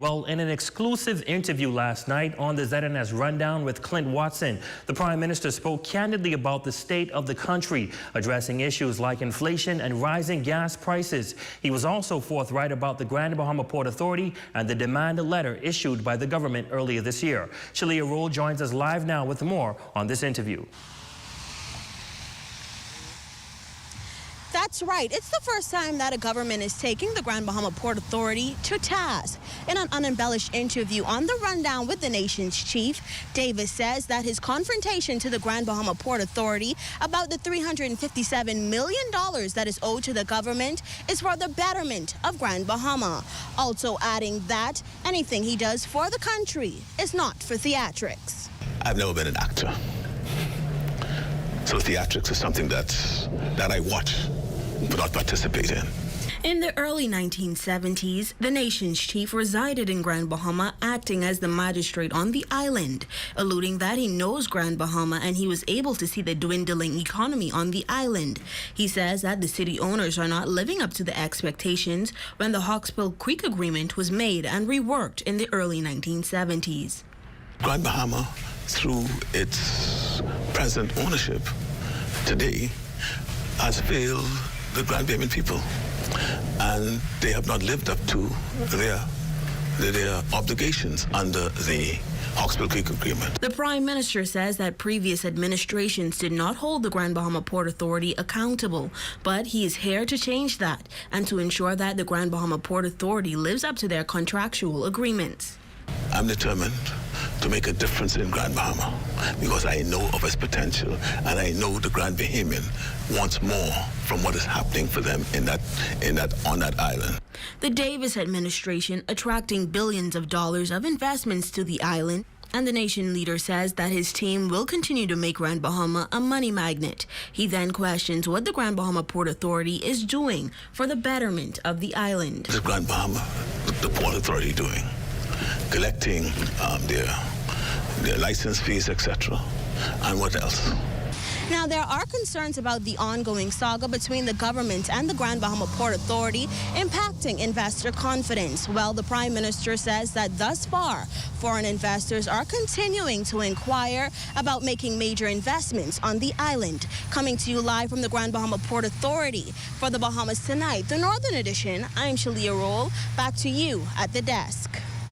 Well, in an exclusive interview last night on the ZNS Rundown with Clint Watson, the Prime Minister spoke candidly about the state of the country, addressing issues like inflation and rising gas prices. He was also forthright about the Grand Bahama Port Authority and the demand letter issued by the government earlier this year. Shalia Roll joins us live now with more on this interview. That's right. It's the first time that a government is taking the Grand Bahama Port Authority to task. In an unembellished interview on the Rundown with the nation's chief, Davis says that his confrontation to the Grand Bahama Port Authority about the $357 million that is owed to the government is for the betterment of Grand Bahama. Also adding that anything he does for the country is not for theatrics. I've never been an actor. So theatrics is something that I watch, but not participate in. In the early 1970s, the nation's chief resided in Grand Bahama, acting as the magistrate on the island, alluding that he knows Grand Bahama and he was able to see the dwindling economy on the island. He says that the city owners are not living up to the expectations when the Hawksbill Creek Agreement was made and reworked in the early 1970s. Grand Bahama, through its present ownership today, has failed the Grand Bahamian people, and they have not lived up to their obligations under the Hawksbill Creek Agreement. The Prime Minister says that previous administrations did not hold the Grand Bahama Port Authority accountable, but he is here to change that and to ensure that the Grand Bahama Port Authority lives up to their contractual agreements. I'm determined to make a difference in Grand Bahama because I know of its potential, and I know the Grand Bahamian wants more from what is happening for them on that island. The Davis administration attracting billions of dollars of investments to the island, and the nation leader says that his team will continue to make Grand Bahama a money magnet. He then questions what the Grand Bahama Port Authority is doing for the betterment of the island. The Grand Bahama, the Port Authority doing? Collecting their license fees, etc. And what else? Now, there are concerns about the ongoing saga between the government and the Grand Bahama Port Authority impacting investor confidence. Well, the Prime Minister says that thus far, foreign investors are continuing to inquire about making major investments on the island. Coming to you live from the Grand Bahama Port Authority for the Bahamas Tonight, the Northern Edition, I'm Shalia Roll. Back to you at the desk.